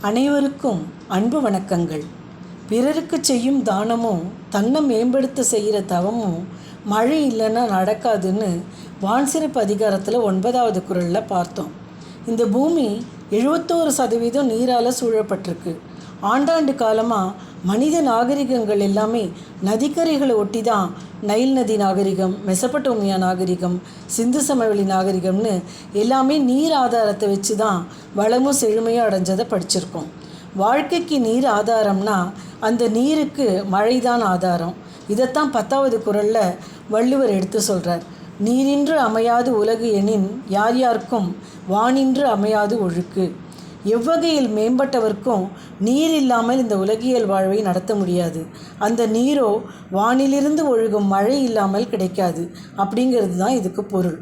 அனைவருக்கும் அன்பு வணக்கங்கள். பிறருக்கு செய்யும் தானமும் தன்னை மேம்படுத்த செய்கிற தவமும் மழை இல்லைன்னா நடக்காதுன்னு வான்சிறப்பு அதிகாரத்தில் 9வது குறளில் பார்த்தோம். இந்த பூமி 71% நீரால் சூழப்பட்டிருக்கு. ஆண்டாண்டு காலமாக மனித நாகரிகங்கள் எல்லாமே நதிக்கரைகளை ஒட்டி தான் நைல் நதி நாகரிகம், மெசபடோமியா நாகரிகம், சிந்து சமவெளி நாகரிகம்னு எல்லாமே நீர் ஆதாரத்தை வச்சு தான் வளமும் செழுமையும் அடைஞ்சதை படிச்சிருக்கோம். வாழ்க்கைக்கு நீர் ஆதாரம்னா அந்த நீருக்கு மழைதான் ஆதாரம். இதைத்தான் 10வது குறளில் வள்ளுவர் எடுத்து சொல்கிறார். நீரின்று அமையாது உலகு எனின் யார் யாருக்கும் வானின்று அமையாது ஒழுக்கு. எவ்வகையில் மேம்பட்டவர்க்கும் நீர் இல்லாமல் இந்த உலகியல் வாழ்வை நடத்த முடியாது. அந்த நீரோ வானிலிருந்து ஒழுகும் மழை இல்லாமல் கிடைக்காது அப்படிங்கிறது தான் இதுக்கு பொருள்.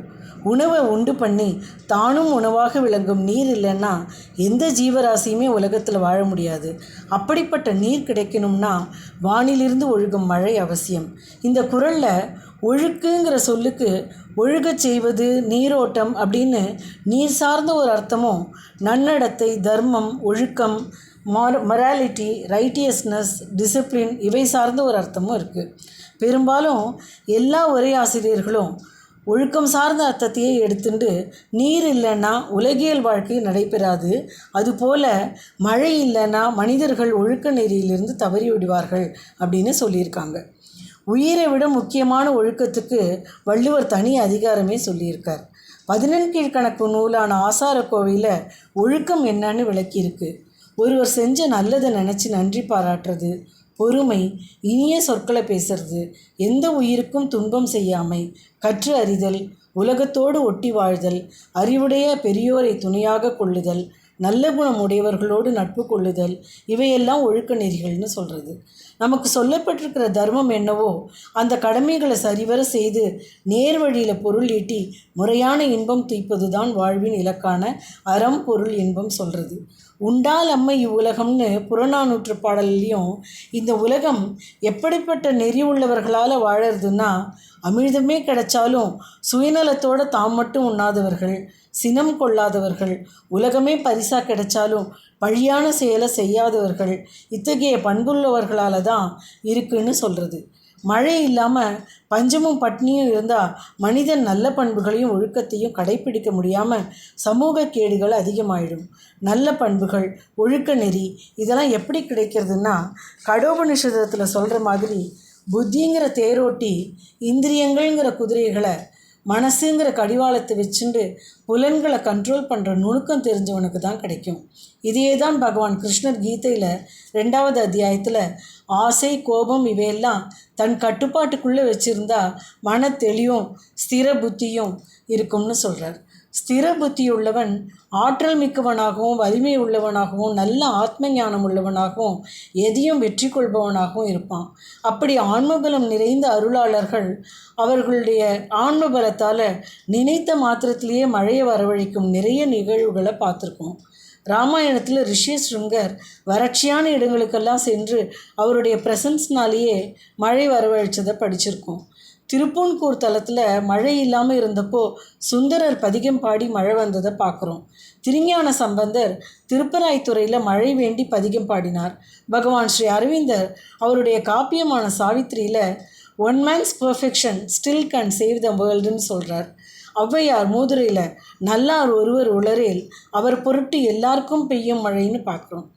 உணவை உண்டு பண்ணி தானும் உணவாக விளங்கும் நீர் இல்லைன்னா எந்த ஜீவராசியுமே உலகத்தில் வாழ முடியாது. அப்படிப்பட்ட நீர் கிடைக்கணும்னா வானிலிருந்து ஒழுகும் மழை அவசியம். இந்த குறளில் ஒழுக்குங்கிற சொல்லுக்கு ஒழுகச் செய்வது, நீரோட்டம் அப்படின்னு நீர் சார்ந்த ஒரு அர்த்தமும், நன்னடத்தை, தர்மம், ஒழுக்கம், மொராலிட்டி, ரைட்டியஸ்னஸ், டிசிப்ளின் இவை சார்ந்த ஒரு அர்த்தமும் இருக்குது. பெரும்பாலும் எல்லா உரையாசிரியர்களும் ஒழுக்கம் சார்ந்த அர்த்தத்தையே எடுத்துட்டு நீர் இல்லைன்னா உலகியல் வாழ்க்கை நடைபெறாது, அதுபோல் மழை இல்லைன்னா மனிதர்கள் ஒழுக்க நெறியிலிருந்து தவறி விடுவார்கள் அப்படின்னு சொல்லியிருக்காங்க. உயிரை விட முக்கியமான ஒழுக்கத்துக்கு வள்ளுவர் தனி அதிகாரமே சொல்லியிருக்கார். 14 கணக்கு நூலான ஆசாரக்கோவையில் ஒழுக்கம் என்னன்னு விளக்கியிருக்கு. ஒருவர் செஞ்ச நல்லதை நினச்சி நன்றி பாராட்டுறது, பொறுமை, இனிய சொற்களை பேசுறது, எந்த உயிருக்கும் துன்பம் செய்யாமை, கற்று அறிதல், உலகத்தோடு ஒட்டி வாழ்தல், அறிவுடைய பெரியோரை துணையாக கொள்ளுதல், நல்ல குணம் உடையவர்களோடு நட்பு கொள்ளுதல், இவையெல்லாம் ஒழுக்க நெறிகள்னு சொல்கிறது. நமக்கு சொல்லப்பட்டிருக்கிற தர்மம் என்னவோ அந்த கடமைகளை சரிவர செய்து நேர் வழியில் பொருள் ஈட்டி முறையான இன்பம் துய்ப்பது தான் வாழ்வின் இலக்கான அறம், பொருள், இன்பம் சொல்கிறது. உண்டால் அம்மை இவ்வுலகம்னு புறநானூற்று பாடல்லையும் இந்த உலகம் எப்படிப்பட்ட நெறி உள்ளவர்களால் வாழறதுன்னா, அமிழ்தமே கிடைச்சாலும் சுயநலத்தோடு தாம் மட்டும் உண்ணாதவர்கள், சினம் கொள்ளாதவர்கள், உலகமே பரிசாக கிடைச்சாலும் பழியான செயலை செய்யாதவர்கள், இத்தகைய பண்புள்ளவர்களால் தான் இருக்குன்னு சொல்கிறது. மழை இல்லாமல் பஞ்சமும் பட்னியும் இருந்தால் மனிதன் நல்ல பண்புகளையும் ஒழுக்கத்தையும் கடைப்பிடிக்க முடியாமல் சமூக கேடுகள் அதிகமாயிடும். நல்ல பண்புகள், ஒழுக்க நெறி இதெல்லாம் எப்படி கிடைக்கிறதுனா, கடோபனிஷதத்தில் சொல்கிற மாதிரி புத்திங்கிற தேரோட்டி இந்திரியங்கள்ங்கிற குதிரைகளை மனசுங்கிற கடிவாளத்தை வச்சுண்டு புலன்களை கண்ட்ரோல் பண்ணுற நுணுக்கம் தெரிஞ்சவனுக்கு தான் கிடைக்கும். இதையே தான் பகவான் கிருஷ்ணர் கீதையில் 2வது அத்தியாயத்தில் ஆசை, கோபம் இவையெல்லாம் தன் கட்டுப்பாட்டுக்குள்ளே வச்சுருந்தா மன தெளிவும் ஸ்திர புத்தியும் இருக்கும்னு சொல்கிறார். ஸ்திர புத்தி உள்ளவன் ஆற்றல் மிக்கவனாகவும் வலிமை உள்ளவனாகவும் நல்ல ஆத்ம ஞானம் உள்ளவனாகவும் எதையும் வெற்றி கொள்பவனாகவும் இருப்பான். அப்படி ஆன்மபலம் நிறைந்த அருளாளர்கள் அவர்களுடைய ஆன்மபலத்தால் நினைத்த மாத்திரத்திலேயே மழையை வரவழைக்கும் நிறைய நிகழ்வுகளை பார்த்துருக்கோம். ராமாயணத்தில் ரிஷியஸ்ருங்கர் வறட்சியான இடங்களுக்கெல்லாம் சென்று அவருடைய ப்ரெசன்ஸ்னாலேயே மழை வரவழைச்சதை படிச்சிருக்கோம். திருப்பூன்கூர் தலத்தில் மழை இல்லாமல் இருந்தப்போ சுந்தரர் பதிகம் பாடி மழை வந்ததை பார்க்குறோம். திருஞான சம்பந்தர் திருப்பராய்த்துறையில் மழை வேண்டி பதிகம் பாடினார். பகவான் ஸ்ரீ அரவிந்தர் அவருடைய காப்பியமான சாவித்திரியில் one man's perfection still can save the வேர்ல்டுன்னு சொல்கிறார். ஔவையார் மூதுரையில் நல்லார் ஒருவர் உளரேல் அவர் பொருட்டு எல்லாருக்கும் பெய்யும் மழைன்னு பார்க்குறோம்.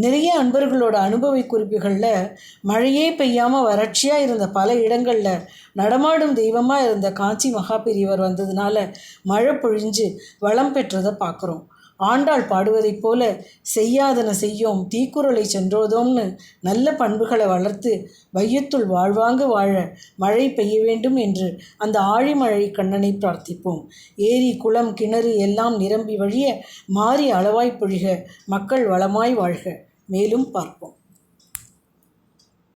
நிறைய அன்பர்களோட அனுபவ குறிப்புகளில் மழையே பெய்யாமல் வறட்சியாக இருந்த பல இடங்களில் நடமாடும் தெய்வமாக இருந்த காஞ்சி மகாபெரியவர் வந்ததுனால மழை பொழிஞ்சு வளம் பெற்றதை பார்க்குறோம். ஆண்டாள் பாடுவதைப் போல செய்யாதன செய்யோம் தீக்குறளை சென்றோதோம்னு நல்ல பண்புகளை வளர்த்து வையத்துள் வாழ்வாங்க வாழ மழை பெய்ய வேண்டும் என்று அந்த ஆழிமழை கண்ணனை பிரார்த்திப்போம். ஏரி, குளம், கிணறு எல்லாம் நிரம்பி வழிய மாறி அளவாய் பொழிக, மக்கள் வளமாய் வாழ்க. மேலும் பார்ப்போம்.